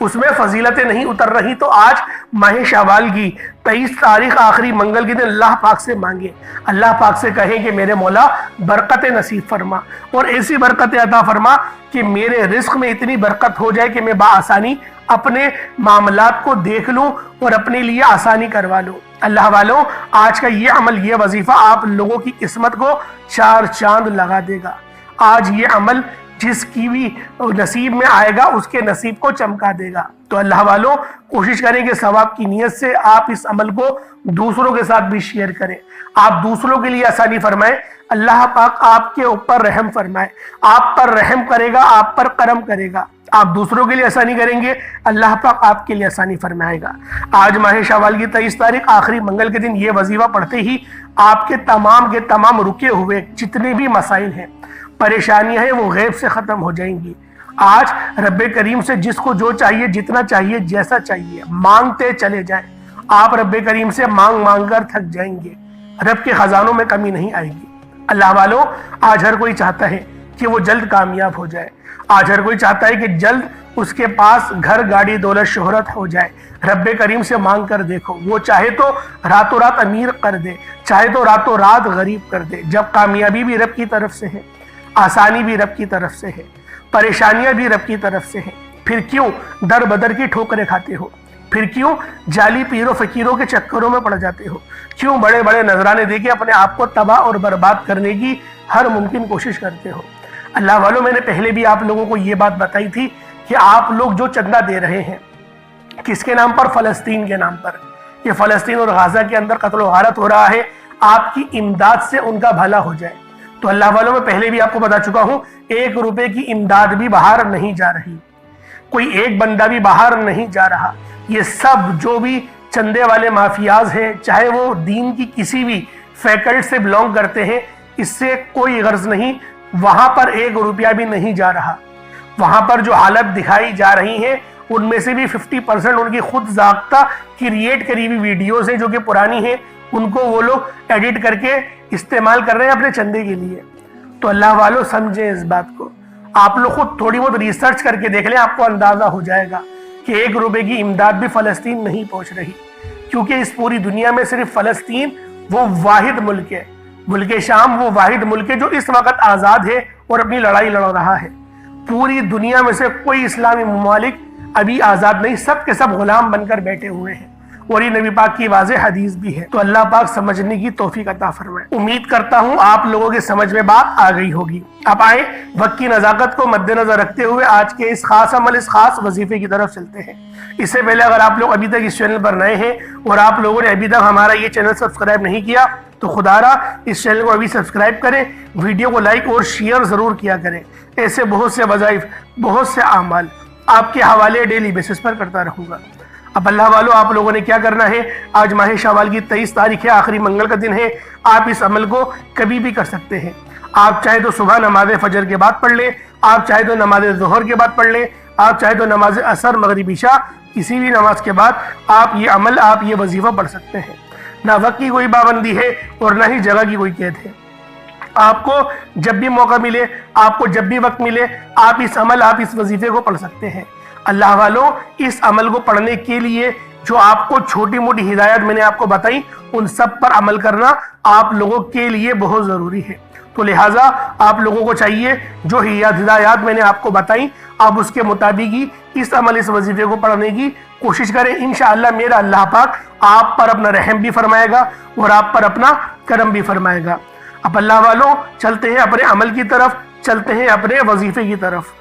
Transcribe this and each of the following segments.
اس میں فضیلتیں نہیں اتر رہی تو آج ماہ شوال کی 23 تاریخ آخری منگل کے دن اللہ پاک سے مانگے، اللہ پاک سے کہیں کہ میرے مولا برکت نصیب فرما اور ایسی برکت عطا فرما کہ میرے رزق میں اتنی برکت ہو جائے کہ میں بآسانی اپنے معاملات کو دیکھ لوں اور اپنے لیے آسانی کروا لوں۔ اللہ والوں، آج کا یہ عمل، یہ وظیفہ آپ لوگوں کی قسمت کو 4 چاند لگا دے گا۔ آج یہ عمل جس کی بھی نصیب میں آئے گا اس کے نصیب کو چمکا دے گا۔ تو اللہ والوں، کوشش کریں کہ ثواب کی نیت سے آپ اس عمل کو دوسروں کے ساتھ بھی شیئر کریں، آپ دوسروں کے لیے آسانی فرمائیں، اللہ پاک آپ کے اوپر رحم فرمائے، آپ پر رحم کرے گا، آپ پر کرم کرے گا۔ آپ دوسروں کے لیے آسانی کریں گے، اللہ پاک آپ کے لیے آسانی فرمائے گا۔ آج ماہ شوال کی 23 تاریخ آخری منگل کے دن یہ وظیفہ پڑھتے ہی آپ کے تمام رکے ہوئے جتنے بھی مسائل ہیں، پریشانیاں ہیں، وہ غیب سے ختم ہو جائیں گی۔ آج رب کریم سے جس کو جو چاہیے، جتنا چاہیے، جیسا چاہیے، مانگتے چلے جائیں۔ آپ رب کریم سے مانگ کر تھک جائیں گے، رب کے خزانوں میں کمی نہیں آئے گی۔ اللہ والوں، آج ہر کوئی چاہتا ہے کہ وہ جلد کامیاب ہو جائے، آج ہر کوئی چاہتا ہے کہ جلد اس کے پاس گھر، گاڑی، دولت، شہرت ہو جائے۔ رب کریم سے مانگ کر دیکھو، وہ چاہے تو راتوں رات امیر کر دے، چاہے تو راتوں رات غریب کر دے۔ جب کامیابی بھی رب کی طرف سے ہے، آسانی بھی رب کی طرف سے ہے، پریشانیاں بھی رب کی طرف سے ہیں، پھر کیوں در بدر کی ٹھوکریں کھاتے ہو؟ پھر کیوں جعلی پیروں فقیروں کے چکروں میں پڑ جاتے ہو؟ کیوں بڑے بڑے نذرانے دے کے اپنے آپ کو تباہ اور برباد کرنے کی ہر ممکن کوشش کرتے ہو؟ اللہ والوں، میں نے پہلے بھی آپ لوگوں کو یہ بات بتائی تھی کہ آپ لوگ جو چندہ دے رہے ہیں، کس کے نام پر؟ فلسطین کے نام پر۔ یہ فلسطین اور غزہ کے اندر قتل و غارت ہو رہا ہے، آپ کی امداد سے ان کا بھلا ہو جائے۔ تو اللہ والوں، میں پہلے بھی آپ کو بتا چکا ہوں، 1 روپے کی امداد بھی باہر نہیں جا رہی، کوئی ایک بندہ بھی باہر نہیں جا رہا۔ یہ سب جو بھی چندے والے مافیاز ہیں، چاہے وہ دین کی کسی بھی فیکلٹ سے بلونگ کرتے ہیں، اس سے کوئی غرض نہیں، وہاں پر 1 روپیہ بھی نہیں جا رہا۔ وہاں پر جو حالت دکھائی جا رہی ہیں، ان میں سے بھی 50% ان کی خود ذائقہ کریٹ کری ہوئی ویڈیوز ہیں جو کہ پرانی ہیں، ان کو وہ لوگ ایڈٹ کر کے استعمال کر رہے ہیں اپنے چندے کے لیے۔ تو اللہ والوں، سمجھیں اس بات کو، آپ لوگ خود تھوڑی بہت ریسرچ کر کے دیکھ لیں، آپ کو اندازہ ہو جائے گا کہ 1 روپے کی امداد بھی فلسطین نہیں پہنچ رہی، کیونکہ اس پوری دنیا میں صرف فلسطین وہ واحد ملک ہے، ملک شام وہ واحد ملک ہے جو اس وقت آزاد ہے اور اپنی لڑائی لڑ رہا ہے۔ پوری دنیا میں سے کوئی اسلامی ممالک ابھی آزاد نہیں، سب کے سب غلام بن کر بیٹھے ہوئے ہیں، اور یہ نبی پاک کی واضح حدیث بھی ہے۔ تو اللہ پاک سمجھنے کی توفیق عطا فرمائے۔ امید کرتا ہوں آپ لوگوں کے سمجھ میں بات آ گئی ہوگی۔ اب آئیں، وقت کی نزاکت کو مد نظر رکھتے ہوئے آج کے اس خاص عمل، اس خاص وظیفے کی طرف چلتے ہیں۔ اس سے پہلے اگر آپ لوگ ابھی تک اس چینل پر نئے ہیں اور آپ لوگوں نے ابھی تک ہمارا یہ چینل سبسکرائب نہیں کیا تو خدا را اس چینل کو ابھی سبسکرائب کریں، ویڈیو کو لائک اور شیئر ضرور کیا کریں۔ ایسے بہت سے وظائف، بہت سے اعمال آپ کے حوالے ڈیلی بیسس پر کرتا رہوں گا۔ اب اللہ والوں، آپ لوگوں نے کیا کرنا ہے، آج ماہ شوال کی 23 تاریخ ہے، آخری منگل کا دن ہے۔ آپ اس عمل کو کبھی بھی کر سکتے ہیں۔ آپ چاہے تو صبح نماز فجر کے بعد پڑھ لیں، آپ چاہے تو نماز ظہر کے بعد پڑھ لیں، آپ چاہے تو نماز عصر، مغرب، عشاء، کسی بھی نماز کے بعد آپ یہ عمل، آپ یہ وظیفہ پڑھ سکتے ہیں۔ نہ وقت کی کوئی پابندی ہے اور نہ ہی جگہ کی کوئی قید ہے۔ آپ کو جب بھی موقع ملے، آپ کو جب بھی وقت ملے، آپ اس عمل، آپ اس وظیفے کو پڑھ سکتے ہیں۔ اللہ والوں، اس عمل کو پڑھنے کے لیے جو آپ کو چھوٹی موٹی ہدایات میں نے آپ کو بتائی، ان سب پر عمل کرنا آپ لوگوں کے لیے بہت ضروری ہے۔ تو لہٰذا آپ لوگوں کو چاہیے جو ہدایات میں نے آپ کو بتائی، آپ اس کے مطابق ہی اس عمل، اس وظیفے کو پڑھنے کی کوشش کریں۔ انشاءاللہ میرا اللہ پاک آپ پر اپنا رحم بھی فرمائے گا اور آپ پر اپنا کرم بھی فرمائے گا۔ اب اللہ والوں، چلتے ہیں اپنے عمل کی طرف، چلتے ہیں اپنے وظیفے کی طرف۔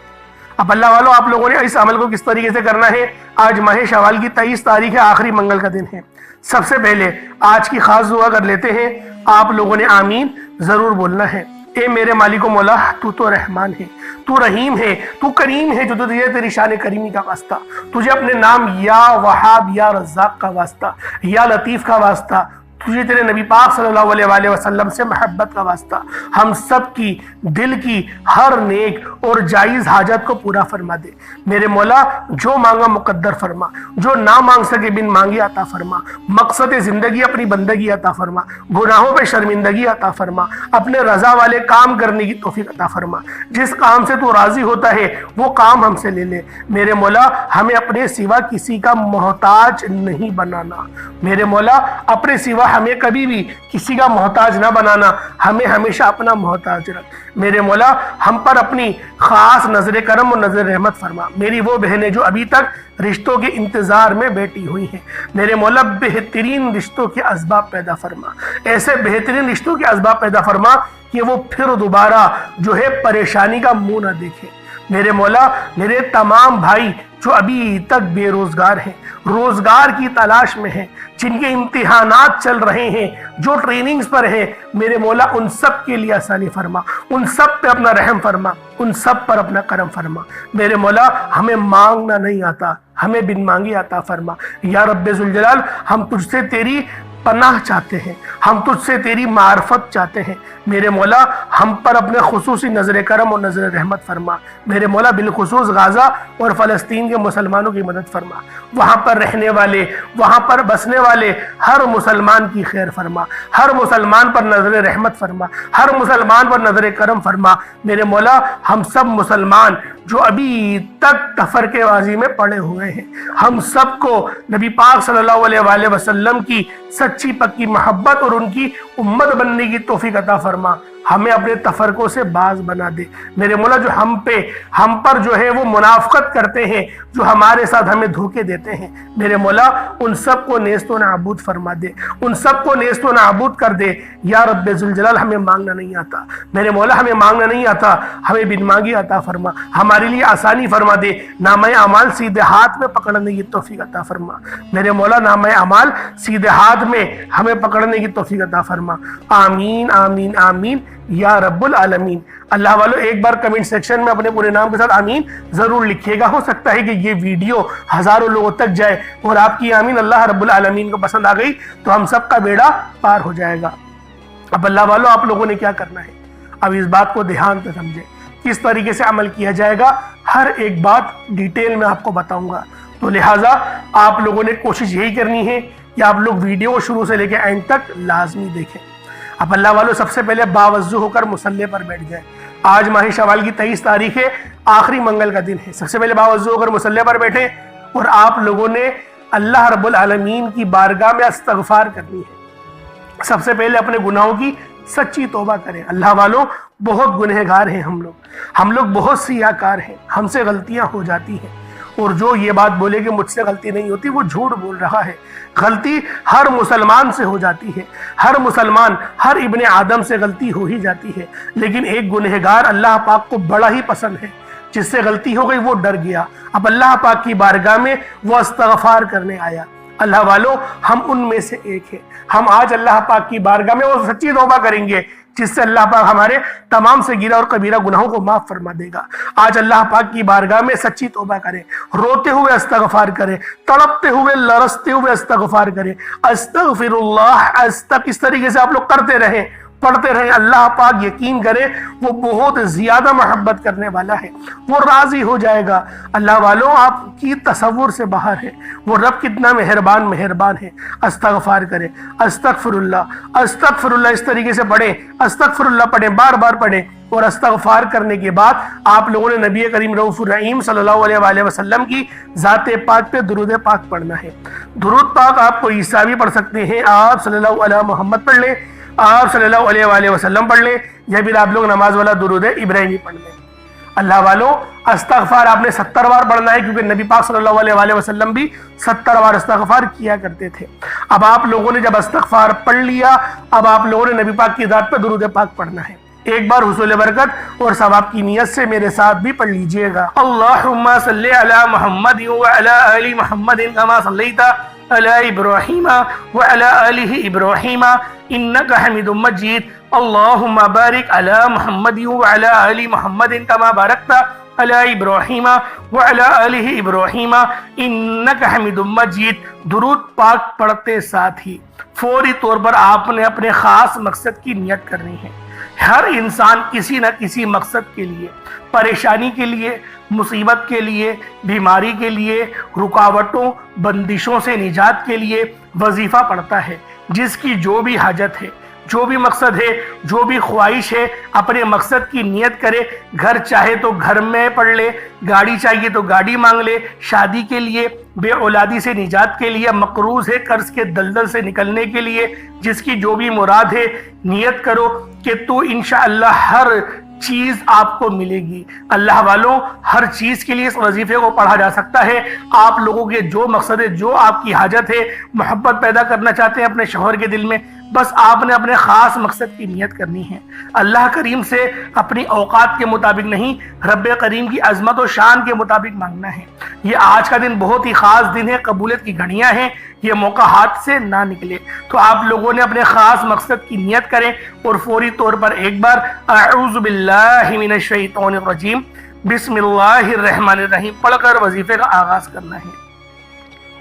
اب اللہ والوں، آپ لوگوں نے اس عمل کو کس طریقے سے کرنا ہے؟ آج ماہ شوال کی 23 تاریخ ہے، آخری منگل کا دن ہے۔ سب سے پہلے آج کی خاص دعا کر لیتے ہیں۔ آپ لوگوں نے آمین ضرور بولنا ہے۔ اے میرے مالک و مولا، تو رحمان ہے، تو رحیم ہے، تو کریم ہے، جو تجھے تیری شان کریمی کا واسطہ، تجھے اپنے نام یا وہاب، یا رزاق کا واسطہ، یا لطیف کا واسطہ، تجھے تیرے نبی پاک صلی اللہ علیہ وآلہ وسلم سے محبت کا واسطہ، ہم سب کی دل کی ہر نیک اور جائز حاجت کو پورا فرما دے۔ میرے مولا جو مانگا مقدر فرما، جو نہ مانگ سکے بن مانگے عطا فرما، مقصد زندگی اپنی بندگی عطا فرما، گناہوں پہ شرمندگی عطا فرما، اپنے رضا والے کام کرنے کی توفیق عطا فرما، جس کام سے تو راضی ہوتا ہے وہ کام ہم سے لے لے۔ میرے مولا ہمیں اپنے سوا کسی کا محتاج نہیں بنانا، میرے مولا اپنے سوا ہمیں کبھی بھی کسی کا محتاج نہ بنانا، ہمیں ہمیشہ اپنا محتاج رکھ۔ میرے مولا ہم پر اپنی خاص نظر کرم اور نظر رحمت فرما۔ میری وہ بہنیں جو ابھی تک رشتوں کے انتظار میں بیٹھی ہوئی ہیں، میرے مولا بہترین رشتوں کے اسباب پیدا فرما، ایسے بہترین رشتوں کے اسباب پیدا فرما کہ وہ پھر دوبارہ جو ہے پریشانی کا منہ نہ دیکھے۔ میرے مولا میرے تمام بھائی جو ابھی تک بے روزگار ہیں، روزگار کی تلاش میں ہیں، جن کے امتحانات چل رہے ہیں، جو ٹریننگز پر ہیں، میرے مولا ان سب کے لیے آسانی فرما، ان سب پہ اپنا رحم فرما، ان سب پر اپنا کرم فرما۔ میرے مولا ہمیں مانگنا نہیں آتا، ہمیں بن مانگے عطا فرما۔ یا رب ذوالجلال ہم تجھ سے تیری پناہ چاہتے ہیں، ہم تجھ سے تیری معرفت چاہتے ہیں۔ میرے مولا ہم پر اپنے خصوصی نظر کرم اور نظر رحمت فرما۔ میرے مولا بالخصوص غزہ اور فلسطین کے مسلمانوں کی مدد فرما، وہاں پر رہنے والے، وہاں پر بسنے والے ہر مسلمان کی خیر فرما، ہر مسلمان پر نظر رحمت فرما، ہر مسلمان پر نظر کرم فرما۔ میرے مولا ہم سب مسلمان جو ابھی تک تفرقے بازی میں پڑے ہوئے ہیں، ہم سب کو نبی پاک صلی اللہ علیہ وآلہ وسلم کی سچی پکی محبت اور ان کی امت بننے کی توفیق عطا فرما، ہمیں اپنے تفرقوں سے باز بنا دے۔ میرے مولا جو ہم پر جو ہے وہ منافقت کرتے ہیں، جو ہمارے ساتھ ہمیں دھوکے دیتے ہیں، میرے مولا ان سب کو نیست و نابود فرما دے، ان سب کو نیست و نابود کر دے۔ یا رب ذوالجلال ہمیں مانگنا نہیں آتا، میرے مولا ہمیں مانگنا نہیں آتا، ہمیں بن مانگی عطا فرما، ہمارے لیے آسانی فرما دے، نامہ اعمال سیدھے ہاتھ میں پکڑنے کی توفیق عطا فرما۔ میرے مولا نامہ اعمال سیدھے ہاتھ میں ہمیں پکڑنے کی توفیق عطا فرما۔ آمین آمین آمین یا رب العالمین۔ اللہ والو ایک بار کمنٹ سیکشن میں اپنے پورے نام کے ساتھ آمین ضرور لکھیے گا، ہو سکتا ہے کہ یہ ویڈیو ہزاروں لوگوں تک جائے اور آپ کی آمین اللہ رب العالمین کو پسند آ گئی تو ہم سب کا بیڑا پار ہو جائے گا۔ اب اللہ والو آپ لوگوں نے کیا کرنا ہے، اب اس بات کو دھیان سے سمجھیں، کس طریقے سے عمل کیا جائے گا، ہر ایک بات ڈیٹیل میں آپ کو بتاؤں گا، تو لہٰذا آپ لوگوں نے کوشش یہی کرنی ہے کہ آپ لوگ ویڈیو کو شروع سے لے کے اینڈ تک لازمی دیکھیں۔ اب اللہ والو سب سے پہلے باوضو ہو کر مصلی پر بیٹھ جائیں۔ آج ماہ شوال کی 23 تاریخ ہے، آخری منگل کا دن ہے۔ سب سے پہلے باوضو ہو کر مصلی پر بیٹھیں اور آپ لوگوں نے اللہ رب العالمین کی بارگاہ میں استغفار کرنی ہے۔ سب سے پہلے اپنے گناہوں کی سچی توبہ کریں۔ اللہ والوں بہت گنہگار ہیں ہم لوگ بہت سیاکار ہیں، ہم سے غلطیاں ہو جاتی ہیں، اور جو یہ بات بولے کہ مجھ سے غلطی نہیں ہوتی وہ جھوٹ بول رہا ہے۔ غلطی ہر مسلمان سے ہو جاتی ہے، ہر مسلمان، ہر ابن آدم سے غلطی ہو ہی جاتی ہے، لیکن ایک گنہگار اللہ پاک کو بڑا ہی پسند ہے، جس سے غلطی ہو گئی وہ ڈر گیا، اب اللہ پاک کی بارگاہ میں وہ استغفار کرنے آیا۔ اللہ والوں ہم ان میں سے ایک ہیں، ہم آج اللہ پاک کی بارگاہ میں وہ سچی توبہ کریں گے جس سے اللہ پاک ہمارے تمام صغیرہ اور کبیرہ گناہوں کو معاف فرما دے گا۔ آج اللہ پاک کی بارگاہ میں سچی توبہ کریں، روتے ہوئے استغفار کریں، تڑپتے ہوئے لرزتے ہوئے استغفار کریں، استغفر اللہ اس طریقے سے آپ لوگ کرتے رہیں، پڑھتے رہیں۔ اللہ پاک یقین کرے وہ بہت زیادہ محبت کرنے والا ہے، وہ راضی ہو جائے گا۔ اللہ والوں آپ کی تصور سے باہر ہے وہ رب کتنا مہربان ہے۔ استغفار کریں، استغفر اللہ اس طریقے سے پڑھیں، استغفر اللہ پڑھیں، بار بار پڑھیں، اور استغفار کرنے کے بعد آپ لوگوں نے نبی کریم رؤوف الرحیم صلی اللہ علیہ وآلہ وسلم کی ذات پاک پہ درود پاک پڑھنا ہے۔ درود پاک آپ کو عیسیٰ بھی پڑھ سکتے ہیں، آپ صلی اللہ علیہ محمد پڑھ لیں، آپ صلی اللہ علیہ وآلہ وسلم پڑھ لیں، یا پھر آپ لوگ نماز والا درود ابراہیمی پڑھ لیں۔ اللہ والوں استغفار آپ نے 70 بار پڑھنا ہے، کیونکہ نبی پاک صلی اللہ علیہ وآلہ وسلم بھی 70 بار استغفار کیا کرتے تھے۔ اب آپ لوگوں نے جب استغفار پڑھ لیا، اب آپ لوگوں نے نبی پاک کی ذات پہ درود پاک پڑھنا ہے۔ ایک بار حصول برکت اور ثواب کی نیت سے میرے ساتھ بھی پڑھ لیجئے گا۔ اللہم صلی علی محمد وعلی آل محمد کما صلیت علی ابراہیم وعلی آل ابراہیم انک حمید مجید۔ اللہم بارک علی محمد وعلی آل محمد کما بارکت علی ابراہیم وعلی آل ابراہیم انک حمید مجید درود پاک پڑھتے ساتھ ہی فوری طور پر آپ نے اپنے خاص مقصد کی نیت کرنی ہے۔ ہر انسان کسی نہ کسی مقصد کے لیے، پریشانی کے لیے، مصیبت کے لیے، بیماری کے لیے، رکاوٹوں بندشوں سے نجات کے لیے وظیفہ پڑھتا ہے۔ جس کی جو بھی حاجت ہے، جو بھی مقصد ہے، جو بھی خواہش ہے، اپنے مقصد کی نیت کرے۔ گھر چاہے تو گھر میں پڑھ لے، گاڑی چاہیے تو گاڑی مانگ لے، شادی کے لیے، بے اولادی سے نجات کے لیے، مقروض ہے قرض کے دلدل سے نکلنے کے لیے، جس کی جو بھی مراد ہے نیت کرو کہ تو انشاءاللہ ہر چیز آپ کو ملے گی۔ اللہ والوں، ہر چیز کے لیے اس وظیفے کو پڑھا جا سکتا ہے۔ آپ لوگوں کے جو مقصد ہے، جو آپ کی حاجت ہے، محبت پیدا کرنا چاہتے ہیں اپنے شوہر کے دل میں، بس آپ نے اپنے خاص مقصد کی نیت کرنی ہے۔ اللہ کریم سے اپنی اوقات کے مطابق نہیں، رب کریم کی عظمت و شان کے مطابق مانگنا ہے۔ یہ آج کا دن بہت ہی خاص دن ہے، قبولیت کی گھڑیاں ہیں، یہ موقع ہاتھ سے نہ نکلے۔ تو آپ لوگوں نے اپنے خاص مقصد کی نیت کریں اور فوری طور پر ایک بار اعوذ باللہ من الشیطان الرجیم بسم اللہ الرحمن الرحیم پڑھ کر وظیفے کا آغاز کرنا ہے۔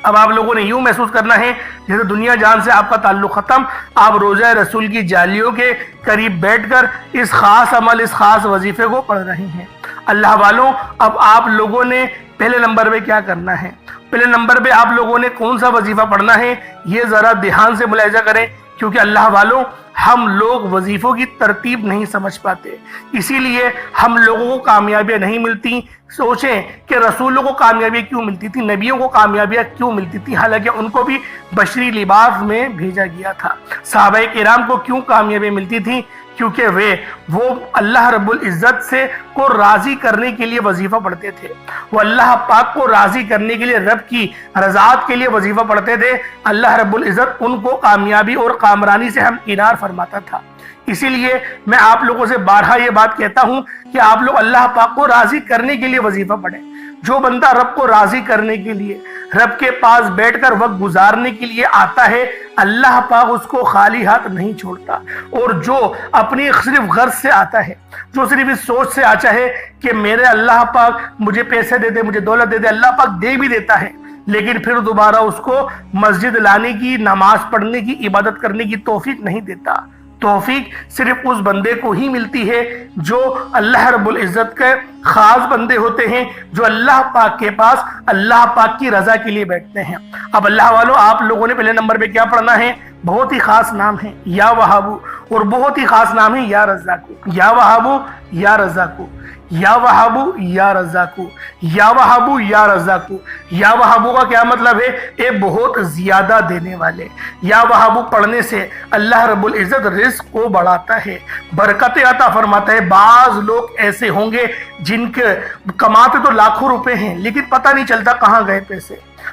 اب آپ لوگوں نے یوں محسوس کرنا ہے جیسے دنیا جان سے آپ کا تعلق ختم، آپ روضہ رسول کی جالیوں کے قریب بیٹھ کر اس خاص عمل، اس خاص وظیفے کو پڑھ رہے ہیں۔ اللہ والوں، اب آپ لوگوں نے پہلے نمبر پہ کیا کرنا ہے؟ پہلے نمبر پہ آپ لوگوں نے کون سا وظیفہ پڑھنا ہے یہ ذرا دھیان سے ملاحظہ کریں، کیونکہ اللہ والوں ہم لوگ وظیفوں کی ترتیب نہیں سمجھ پاتے، اسی لیے ہم لوگوں کو کامیابیاں نہیں ملتی۔ سوچیں کہ رسولوں کو کامیابیاں کیوں ملتی تھی، نبیوں کو کامیابیاں کیوں ملتی تھی، حالانکہ ان کو بھی بشری لباس میں بھیجا گیا تھا۔ صحابہ کرام کو کیوں کامیابیاں ملتی تھی؟ کیونکہ وہ اللہ رب العزت سے کو راضی کرنے کے لیے وظیفہ پڑھتے تھے، وہ اللہ پاک کو راضی کرنے کے لیے، رب کی رضاعت کے لیے وظیفہ پڑھتے تھے۔ اللہ رب العزت ان کو کامیابی اور کامرانی سے ہمکنار فرماتا تھا۔ اسی لیے میں آپ لوگوں سے بارہا یہ بات کہتا ہوں کہ آپ لوگ اللہ پاک کو راضی کرنے کے لیے وظیفہ پڑھیں۔ جو بندہ رب کو راضی کرنے کے لیے، رب کے پاس بیٹھ کر وقت گزارنے کے لیے آتا ہے، اللہ پاک اس کو خالی ہاتھ نہیں چھوڑتا۔ اور جو اپنی صرف غرض سے آتا ہے، جو صرف اس سوچ سے آتا ہے کہ میرے اللہ پاک مجھے پیسے دے دے، مجھے دولت دے دے، اللہ پاک دے بھی دیتا ہے، لیکن پھر دوبارہ اس کو مسجد لانے کی، نماز پڑھنے کی، عبادت کرنے کی توفیق نہیں دیتا۔ توفیق صرف اس بندے کو ہی ملتی ہے جو اللہ رب العزت کے خاص بندے ہوتے ہیں، جو اللہ پاک کے پاس اللہ پاک کی رضا کے لیے بیٹھتے ہیں۔ اب اللہ والوں، آپ لوگوں نے پہلے نمبر پہ کیا پڑھنا ہے؟ بہت ہی خاص نام ہے یا وہابو، اور بہت ہی خاص نام ہے یا رزاقو۔ یا وہابو یا رزاقو، یا وہابو یا رزاقو، یا وہابو یا رزاقو۔ یا وہابو کا کیا مطلب ہے؟ اے بہت زیادہ دینے والے۔ یا وہابو پڑھنے سے اللہ رب العزت رزق کو بڑھاتا ہے، برکت عطا فرماتا ہے۔ بعض لوگ ایسے ہوں گے جن کے کماتے تو لاکھوں روپے ہیں، لیکن پتہ نہیں چلتا کہاں گئے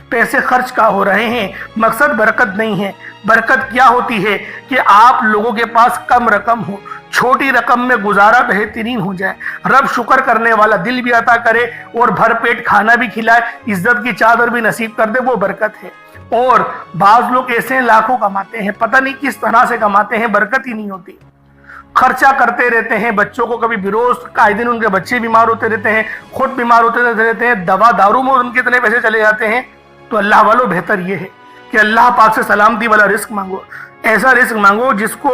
پیسے خرچ کا ہو رہے ہیں۔ مقصد برکت نہیں ہے۔ برکت کیا ہوتی ہے کہ آپ لوگوں کے پاس کم رقم ہو، چھوٹی رقم میں گزارا بہترین ہو جائے، رب شکر کرنے والا دل بھی عطا کرے اور بھر پیٹ کھانا بھی کھلائے، عزت کی چادر بھی نصیب کر دے، وہ برکت ہے۔ اور بعض لوگ ایسے لاکھوں کماتے ہیں، پتہ نہیں کس طرح سے کماتے ہیں، برکت ہی نہیں ہوتی، خرچہ کرتے رہتے ہیں، بچوں کو کبھی بروز آئے دن ان کے بچے بیمار ہوتے رہتے ہیں، خود بیمار ہوتے رہتے ہیں، دوا دارو میں ان کے اتنے پیسے چلے جاتے ہیں۔ تو اللہ والوں، بہتر یہ ہے کہ اللہ پاک سے سلامتی والا رزق مانگو، ایسا رزق مانگو جس کو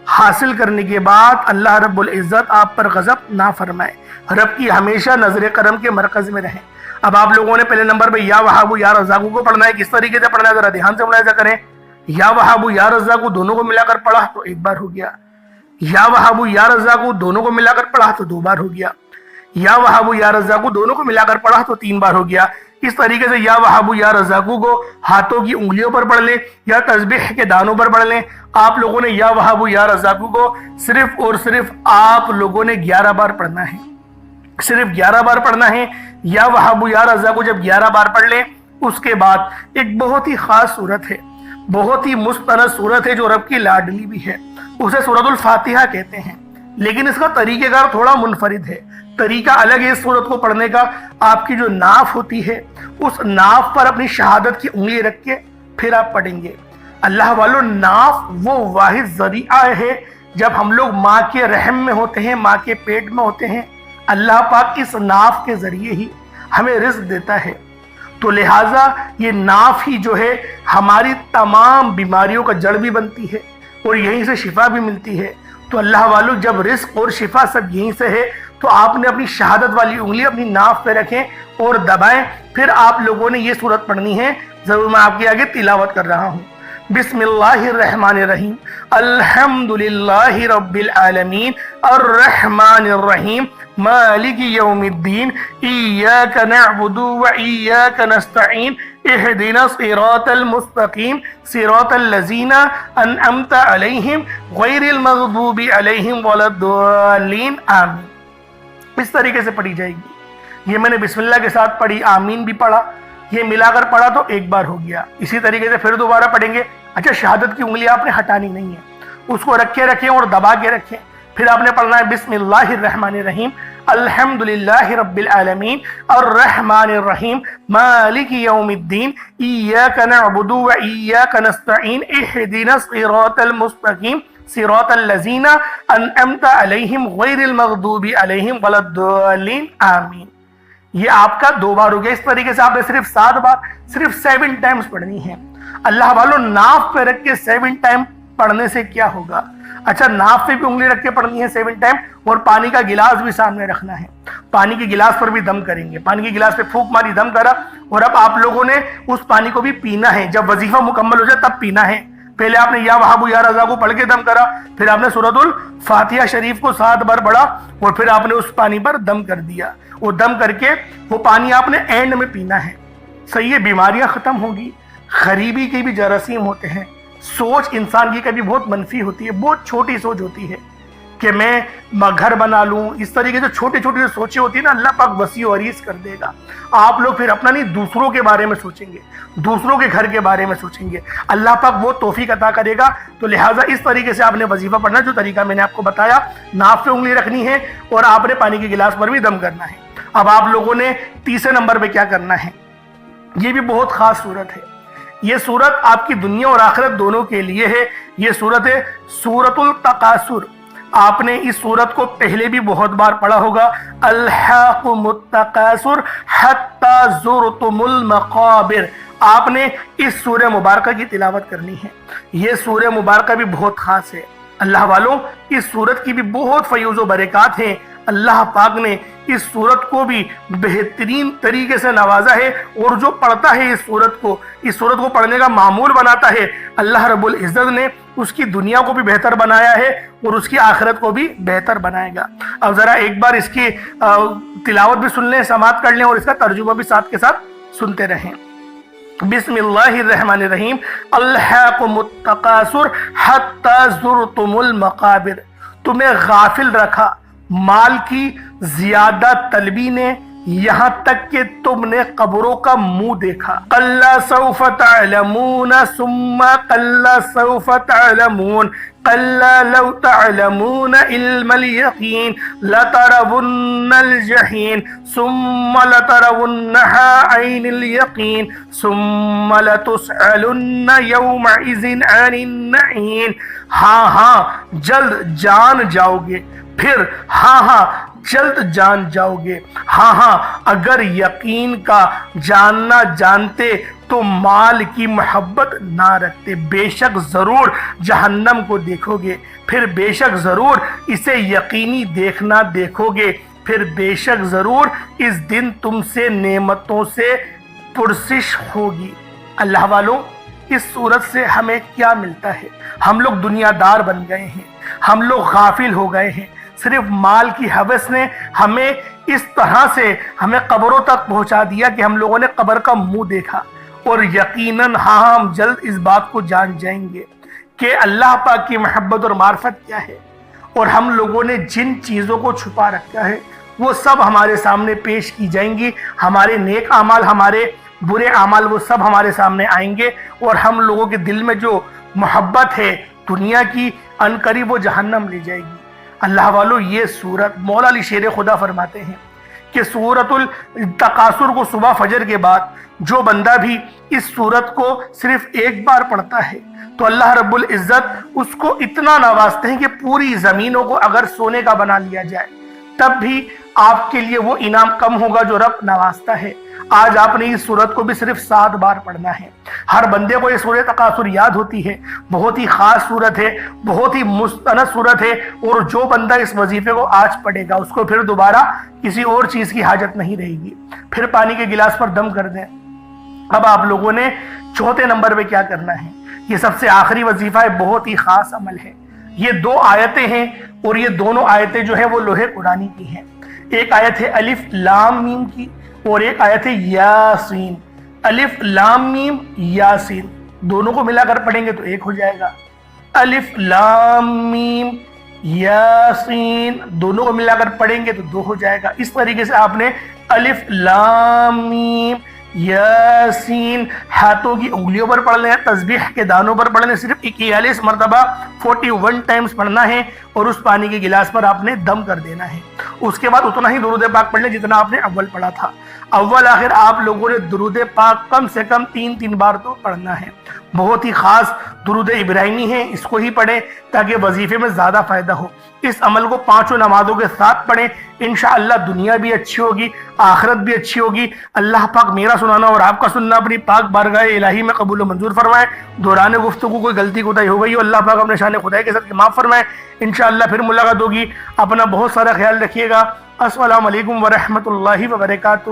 حاصل کرنے کے بعد اللہ رب العزت آپ پر غضب نہ فرمائے، رب کی ہمیشہ نظر کرم کے مرکز میں رہیں۔ اب آپ لوگوں نے پہلے نمبر پہ یا وہابو یا رزاقو کو پڑھنا ہے۔ کس طریقے سے پڑھنا ہے ذرا دھیان سے ملاحظہ کریں۔ یا وہابو یا رزاقو دونوں کو ملا کر پڑھا تو ایک بار ہو گیا، یا وہابو یا رزاقو دونوں کو ملا کر پڑھا تو دو بار ہو گیا، یا وہابو یا رزاقو دونوں کو ملا کر پڑھا تو تین بار ہو گیا۔ اس طریقے سے یا وہابو یا رزاقو کو ہاتھوں کی انگلیوں پر پڑھ لیں یا تسبیح کے دانوں پر پڑھ لیں۔ آپ لوگوں نے یا وہابو یا رزاقو کو صرف اور صرف آپ لوگوں نے 11 بار پڑھنا ہے، صرف 11 بار پڑھنا ہے۔ یا وہابو یا رزاقو جب 11 بار پڑھ لیں، اس کے بعد ایک بہت ہی خاص صورت ہے، بہت ہی مستند صورت ہے جو رب کی لاڈلی بھی ہے، اسے سورۃ الفاتحہ کہتے ہیں، لیکن اس کا طریقہ کار تھوڑا منفرد ہے، طریقہ الگ ہے اس سورت کو پڑھنے کا۔ آپ کی جو ناف ہوتی ہے، اس ناف پر اپنی شہادت کی انگلی رکھ کے پھر آپ پڑھیں گے۔ اللہ والوں، ناف وہ واحد ذریعہ ہے جب ہم لوگ ماں کے رحم میں ہوتے ہیں، ماں کے پیٹ میں ہوتے ہیں، اللہ پاک اس ناف کے ذریعے ہی ہمیں رزق دیتا ہے، تو لہٰذا یہ ناف ہی جو ہے ہماری تمام بیماریوں کا جڑ بھی بنتی ہے اور یہیں سے شفا بھی ملتی ہے۔ تو اللہ والو، جب رزق اور شفا سب یہیں سے ہے تو آپ نے اپنی شہادت والی انگلی اپنی ناف پہ رکھیں اور دبائیں۔ پھر آپ لوگوں نے یہ سورت پڑھنی ہے، ضرور میں آپ کے آگے تلاوت کر رہا ہوں۔ بسم اللہ الرحمن الرحیم، الحمدللہ رب العالمین، الرحمن الرحیم، مالک یوم الدین، ایاک نعبد و ایاک نستعین، اہدنا الصراط المستقیم، صراط الذین انعمت علیہم غیر المغضوب علیہم ولا الضالین، آمین۔ اس طریقے سے پڑھی جائے گی۔ یہ میں نے بسم اللہ کے ساتھ پڑھی، آمین بھی پڑھا، یہ ملا کر پڑھا تو ایک بار ہو گیا۔ اسی طریقے سے پھر دوبارہ پڑھیں گے۔ اچھا، شہادت کی انگلی آپ نے ہٹانی نہیں ہے، اس کو رکھیں اور دبا کے رکھیں۔ پھر آپ نے پڑھنا ہے بسم اللہ الرحمن الرحیم، الحمدللہ رب العالمین، الرحمن الرحیم، مالک یوم الدین، ایاک نعبد و ایاک نستعین، اہدنا الصراط المستقیم، صراط الذین انعمت علیہم غیر المغضوب علیہم ولا الضالین، آمین۔ یہ آپ کا 2 بار ہو گیا۔ اس طریقے سے آپ نے صرف 7 بار، صرف 7 ٹائمز پڑھنی ہے۔ اللہ والو، ناف پہ رکھ کے 7 ٹائم پڑھنے سے کیا ہوگا؟ اچھا، ناف پہ بھی انگلی رکھ کے پڑھنی ہے 7 ٹائم، اور پانی کا گلاس بھی سامنے رکھنا ہے۔ پانی کے گلاس پر بھی دم کریں گے، پانی کے گلاس پہ پھونک ماری، دم کرا، اور اب آپ لوگوں نے اس پانی کو بھی پینا ہے۔ جب وظیفہ مکمل ہو جائے تب پینا ہے۔ پہلے آپ نے یا وہاب یا رضا کو پڑھ کے دم کرا، پھر آپ نے سورۃ الفاتحہ شریف کو 7 بار پڑھا، اور پھر آپ نے اس پانی پر دم کر دیا۔ وہ دم کر کے وہ پانی آپ نے اینڈ میں پینا ہے۔ صحیح ہے، بیماریاں ختم ہوگی۔ غریبی کے بھی جراثیم ہوتے ہیں، سوچ انسان کی کبھی بہت منفی ہوتی ہے، بہت چھوٹی سوچ ہوتی ہے کہ میں گھر بنا لوں، اس طریقے سے چھوٹی چھوٹی جو سوچیں ہوتی ہیں نا، اللہ پاک وسیع و عریض کر دے گا۔ آپ لوگ پھر اپنا نہیں، دوسروں کے بارے میں سوچیں گے، دوسروں کے گھر کے بارے میں سوچیں گے، اللہ پاک وہ توفیق عطا کرے گا۔ تو لہٰذا اس طریقے سے آپ نے وظیفہ پڑھنا، جو طریقہ میں نے آپ کو بتایا، ناف پہ انگلی رکھنی ہے اور آپ نے پانی کے گلاس پر بھی دم کرنا ہے۔ اب آپ لوگوں نے تیسرے نمبر پہ کیا کرنا ہے؟ یہ بھی بہت خاص صورت ہے۔ یہ صورت آپ کی دنیا اور آخرت دونوں کے لیے ہے۔ یہ صورت ہے سورۃ التکاثر۔ آپ نے اس صورت کو پہلے بھی بہت بار پڑھا ہوگا، الہاکم التکاثر حتی زرتم المقابر۔ آپ نے اس سورہ مبارکہ کی تلاوت کرنی ہے۔ یہ سورہ مبارکہ بھی بہت خاص ہے۔ اللہ والوں، اس سورت کی بھی بہت فیوز و برکات ہیں۔ اللہ پاک نے اس سورت کو بھی بہترین طریقے سے نوازا ہے، اور جو پڑھتا ہے اس سورت کو پڑھنے کا معمول بناتا ہے، اللہ رب العزت نے اس کی دنیا کو بھی بہتر بنایا ہے اور اس کی آخرت کو بھی بہتر بنائے گا۔ اب ذرا ایک بار اس کی تلاوت بھی سن لیں، سماعت کر لیں، اور اس کا ترجمہ بھی ساتھ کے ساتھ سنتے رہیں۔ بسم اللہ الرحمن الرحیم، الہاکم التکاثر حتی زرتم المقابر۔ تمہیں غافل رکھا مال کی زیادہ طلبی نے، یہاں تک کہ تم نے قبروں کا منہ دیکھا۔ کلا سوف تعلمون ثم کلا سوف تعلمون کلا لو تعلمون علم الیقین لترون الجحیم ثم لترونها عین الیقین ثم لتسألن یومئذ عن النعیم۔ ہاں جلد جان جاؤ گے، پھر ہاں جلد جان جاؤ گے۔ ہاں اگر یقین کا جاننا جانتے تو مال کی محبت نہ رکھتے۔ بے شک ضرور جہنم کو دیکھو گے، پھر بے شک ضرور اسے یقینی دیکھنا دیکھو گے، پھر بے شک ضرور اس دن تم سے نعمتوں سے پرسش ہوگی۔ اللہ والوں، اس صورت سے ہمیں کیا ملتا ہے؟ ہم لوگ دنیا دار بن گئے ہیں، ہم لوگ غافل ہو گئے ہیں۔ صرف مال کی ہوس نے ہمیں اس طرح سے ہمیں قبروں تک پہنچا دیا کہ ہم لوگوں نے قبر کا منہ دیکھا، اور یقیناً ہم جلد اس بات کو جان جائیں گے کہ اللہ پاک کی محبت اور معرفت کیا ہے، اور ہم لوگوں نے جن چیزوں کو چھپا رکھا ہے وہ سب ہمارے سامنے پیش کی جائیں گی۔ ہمارے نیک اعمال، ہمارے برے اعمال، وہ سب ہمارے سامنے آئیں گے، اور ہم لوگوں کے دل میں جو محبت ہے دنیا کی، عنقریب وہ جہنم لے جائے گی۔ اللہ والو، یہ سورت مولا علی شیر خدا فرماتے ہیں کہ سورۃ التکاثر کو صبح فجر کے بعد جو بندہ بھی اس سورت کو صرف ایک بار پڑھتا ہے تو اللہ رب العزت اس کو اتنا نوازتے ہیں کہ پوری زمینوں کو اگر سونے کا بنا لیا جائے تب بھی آپ کے لیے وہ انعام کم ہوگا جو رب نوازتا ہے۔ آج آپ نے اس سورت کو بھی صرف 7 بار پڑھنا ہے۔ ہر بندے کو یہ سورۃ تکاثر یاد ہوتی ہے، بہت ہی خاص سورت ہے، بہت ہی مستند سورت ہے، اور جو بندہ اس وظیفے کو آج پڑھے گا اس کو پھر دوبارہ کسی اور چیز کی حاجت نہیں رہے گی۔ پھر پانی کے گلاس پر دم کر دیں۔ اب آپ لوگوں نے چوتھے نمبر پہ کیا کرنا ہے؟ یہ سب سے آخری وظیفہ ہے، بہت ہی خاص عمل ہے۔ یہ 2 آیتیں ہیں، اور یہ دونوں آیتیں جو ہیں وہ لوح قرآنی کی ہیں۔ ایک آیت ہے الف لام میم کی، اور ایک آیت ہے یاسین۔ الف لام میم یاسین دونوں کو ملا کر پڑھیں گے تو ایک ہو جائے گا۔ الف لام میم یاسین دونوں کو ملا کر پڑھیں گے تو 2 ہو جائے گا۔ اس طریقے سے آپ نے الف لام میم یاسین ہاتھوں کی انگلیوں پر پڑھنا ہے، تسبیح کے دانوں پر پڑھنا ہے، صرف 41 مرتبہ 41 ٹائمز پڑھنا ہے، اور اس پانی کے گلاس پر آپ نے دم کر دینا ہے۔ اس کے بعد اتنا ہی درود پاک پڑھ لیں جتنا آپ نے اول پڑھا تھا۔ اول آخر آپ لوگوں نے درود پاک کم سے کم 3 بار تو پڑھنا ہے۔ بہت ہی خاص درود ابراہیمی ہے، اس کو ہی پڑھیں تاکہ وظیفے میں زیادہ فائدہ ہو۔ اس عمل کو 5 نمازوں کے ساتھ پڑھیں، انشاءاللہ دنیا بھی اچھی ہوگی، آخرت بھی اچھی ہوگی۔ اللہ پاک میرا سنانا اور آپ کا سننا اپنی پاک بارگاہ الہی میں قبول و منظور فرمائے۔ دوران گفتگو کوئی غلطی کوتاہی ہو گئی ہو، اللہ پاک اپنے شان خدائی کے ساتھ معاف فرمائے۔ انشاءاللہ پھر ملاقات ہوگی۔ اپنا بہت سارا خیال رکھیے گا۔ السلام علیکم ورحمۃ اللہ وبرکاتہ۔